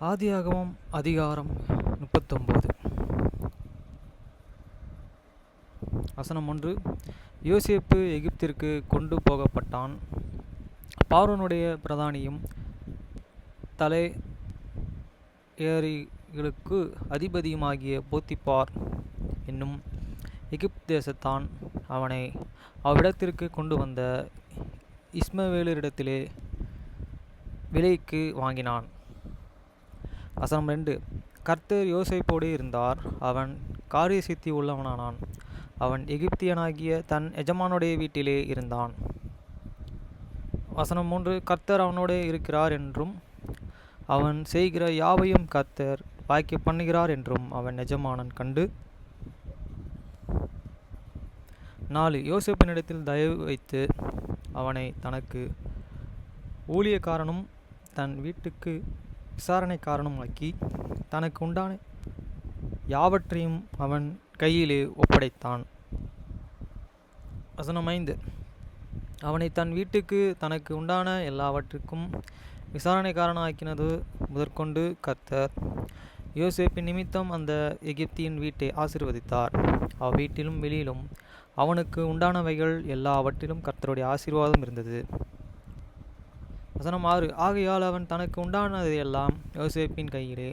ஆதியாகமம் அதிகாரம் 39 வசனம் 1. யோசேப்பு எகிப்திற்கு கொண்டு போகப்பட்டான். பார்வோனுடைய பிரதானியும் தலையேறிகளுக்கு அதிபதியுமாகிய போத்திபார் என்னும் எகிப்து தேசத்தான் அவனை அவ்விடத்திற்கு கொண்டு வந்த இஸ்மவேலரிடத்திலே விலைக்கு வாங்கினான். வசனம் 2. கர்த்தர் யோசேப்போடு இருந்தார். அவன் காரிய சித்தி உள்ளவனானான். அவன் எகிப்தியனாகிய தன் எஜமானுடைய வீட்டிலே இருந்தான். வசனம் 3. கர்த்தர் அவனோடு இருக்கிறார் என்றும் அவன் செய்கிற யாவையும் கர்த்தர் வாய்க்க பண்ணுகிறார் என்றும் அவன் எஜமானன் கண்டு. 4. யோசேப்பினிடத்தில் தயவு வைத்து அவனை தனக்கு ஊழியக்காரனும் தன் வீட்டுக்கு விசாரணைக்காரனும் ஆக்கி தனக்கு உண்டான யாவற்றையும் அவன் கையிலே ஒப்படைத்தான். வசனம் 5. அவனை தன் வீட்டுக்கு தனக்கு உண்டான எல்லாவற்றுக்கும் விசாரணைக்காரனாக்கினது முதற்கொண்டு கர்த்தர் யோசேப்பின் நிமித்தம் அந்த எகிப்தியின் வீட்டை ஆசீர்வதித்தார். அவ்வீட்டிலும் வெளியிலும் அவனுக்கு உண்டானவைகள் எல்லாவற்றிலும் கர்த்தருடைய ஆசீர்வாதம் இருந்தது. வசனம் 6. ஆகையால் அவன் தனக்கு உண்டானதையெல்லாம் யோசேப்பின் கையிலே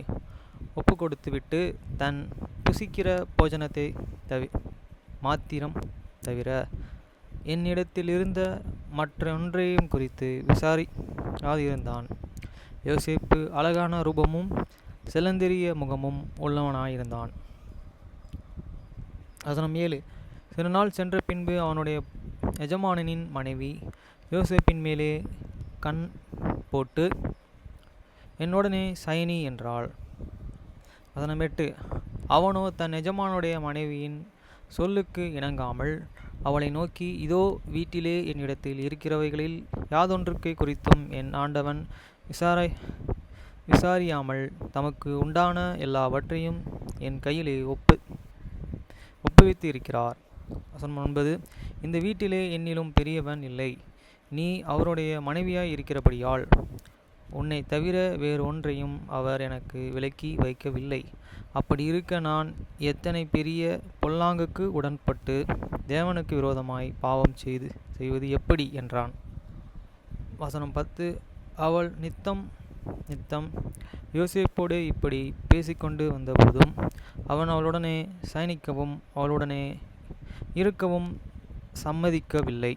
ஒப்பு கொடுத்து விட்டு தன் புசிக்கிற போஜனத்தை மாத்திரம் தவிர என்னிடத்தில் இருந்த மற்றொன்றையும் குறித்து விசாரியாதிருந்தான். யோசேப்பு அழகான ரூபமும் செல்லந்தெரிய முகமும் உள்ளவனாயிருந்தான். வசனம் 7. சில நாள் சென்ற பின்பு அவனுடைய எஜமானனின் மனைவி யோசேப்பின் மேலே கண் போட்டு என்னுடனே சயனி என்றாள். வசனம் 8. அவனோ தன் எஜமானுடைய மனைவியின் சொல்லுக்கு இணங்காமல் அவளை நோக்கி, இதோ வீட்டிலே என்னிடத்தில் இருக்கிறவைகளில் யாதொன்றுக்கு குறித்தும் என் ஆண்டவன் விசாரியாமல் தமக்கு உண்டான எல்லாவற்றையும் என் கையிலே ஒப்புவித்து இருக்கிறார். வசனம் 9. இந்த வீட்டிலே என்னிலும் பெரியவன் இல்லை. நீ அவருடைய மனைவியாய் இருக்கிறபடியால் உன்னை தவிர வேறு ஒன்றையும் அவர் எனக்கு விலக்கி வைக்கவில்லை. அப்படி இருக்க நான் எத்தனை பெரிய பொல்லாங்குக்கு உடன்பட்டு தேவனுக்கு விரோதமாய் பாவம் செய்வது எப்படி என்றான். வசனம் 10. அவள் நித்தம் யோசேப்போடு இப்படி பேசிக்கொண்டு வந்தபோதும் அவன் அவளுடனே சயனிக்கவும் அவளுடனே இருக்கவும் சம்மதிக்கவில்லை.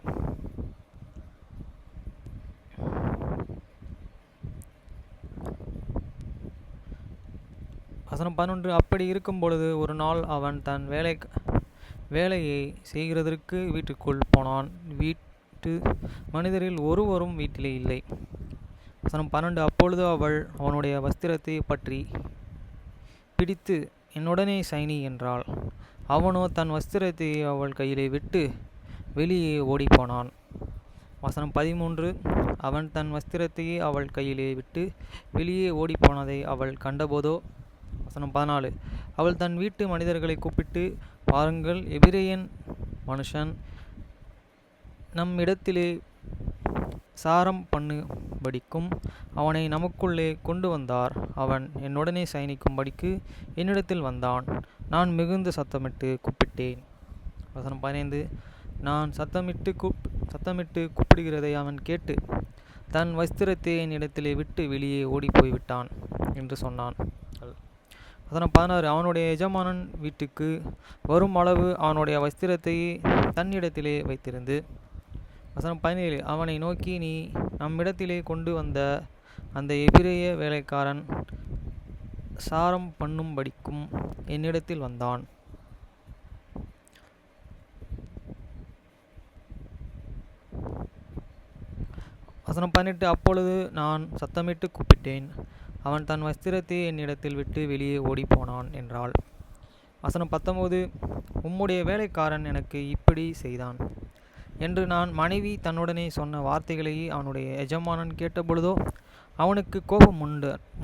வசனம் 11. அப்படி இருக்கும் பொழுது ஒரு நாள் அவன் தன் வேலையை செய்கிறதற்கு வீட்டுக்குள் போனான். வீட்டு மனிதரில் ஒருவரும் வீட்டிலே இல்லை. வசனம் 12. அப்பொழுது அவள் அவனுடைய வஸ்திரத்தை பற்றி பிடித்து என்னுடனே சயனி என்றாள். அவனோ தன் வஸ்திரத்தை அவள் கையிலே விட்டு வெளியே ஓடிப்போனான். வசனம் 13. அவன் தன் வஸ்திரத்தையே அவள் கையிலே விட்டு வெளியே ஓடிப்போனதை அவள் கண்டபோதோ. வசனம் 14. அவள் தன் வீட்டு மனிதர்களை கூப்பிட்டு, பாருங்கள், எபிரெயன் மனுஷன் நம்மிடத்திலே சாரம் பண்ணும்படிக்கும் அவனை நமக்குள்ளே கொண்டு வந்தார். அவன் என்னுடனே சயனிக்கும்படிக்கு என்னிடத்தில் வந்தான். நான் மிகுந்த சத்தமிட்டு கூப்பிட்டேன். வசனம் 15. நான் சத்தமிட்டு கூப்பிடுகிறதை அவன் கேட்டு தன் வஸ்திரத்தை என்னிடத்திலே விட்டு வெளியே ஓடி போய்விட்டான் என்று சொன்னான். வசனம் 16. அவனுடைய எஜமானன் வீட்டுக்கு வரும் அளவு அவனுடைய வஸ்திரத்தை தன்னிடத்திலே வைத்திருந்து. வசனம் 17. அவனை நோக்கி, நீ நம்மிடத்திலே கொண்டு வந்த அந்த எபிரெய வேலைக்காரன் சாரம் பண்ணும்படிக்கும் என்னிடத்தில் வந்தான். வசனம் 18. அப்பொழுது நான் சத்தமிட்டு கூப்பிட்டேன். அவன் தன் வஸ்திரத்தை என்னிடத்தில் விட்டு வெளியே ஓடிப்போனான் என்றாள். வசனம் 19. உம்முடைய வேலைக்காரன் எனக்கு இப்படி செய்தான் என்று நான் மனைவி தன்னுடனே சொன்ன வார்த்தைகளையே அவனுடைய எஜமானன் கேட்டபொழுதோ அவனுக்கு கோபம்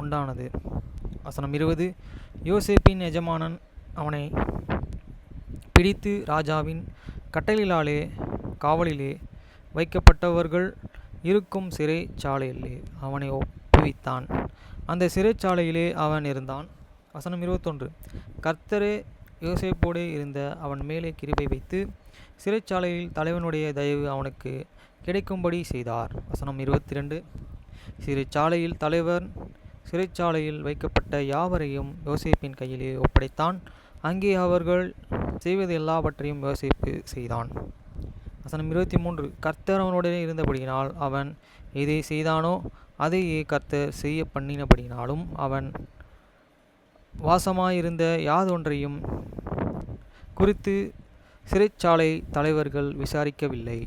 உண்டானது. வசனம் 20. யோசேப்பின் எஜமானன் அவனை பிடித்து ராஜாவின் கட்டளையினாலே காவலிலே வைக்கப்பட்டவர்கள் இருக்கும் சிறை சாலையிலே அவனை ஒப்புவித்தான். அந்த சிறைச்சாலையிலே அவன் இருந்தான். வசனம் 21. கர்த்தரே யோசேப்போடே இருந்த அவன் மேலே கிருபை வைத்து சிறைச்சாலையில் தலைவனுடைய தயவு அவனுக்கு கிடைக்கும்படி செய்தார். வசனம் 22. சிறைச்சாலையில் தலைவன் சிறைச்சாலையில் வைக்கப்பட்ட யாவரையும் யோசேப்பின் கையிலே ஒப்படைத்தான். அங்கே அவர்கள் செய்வது எல்லாவற்றையும் யோசேப்பு செய்தான். வசனம் 23. கர்த்தர் அவனுடைய இருந்தபடியினால் அவன் எதை செய்தானோ அதையே கர்த்தர் செய்ய பண்ணினபடினாலும் அவன் வாசமாயிருந்த யாதொன்றையும் குறித்து சிறைச்சாலை தலைவர்கள் விசாரிக்கவில்லை.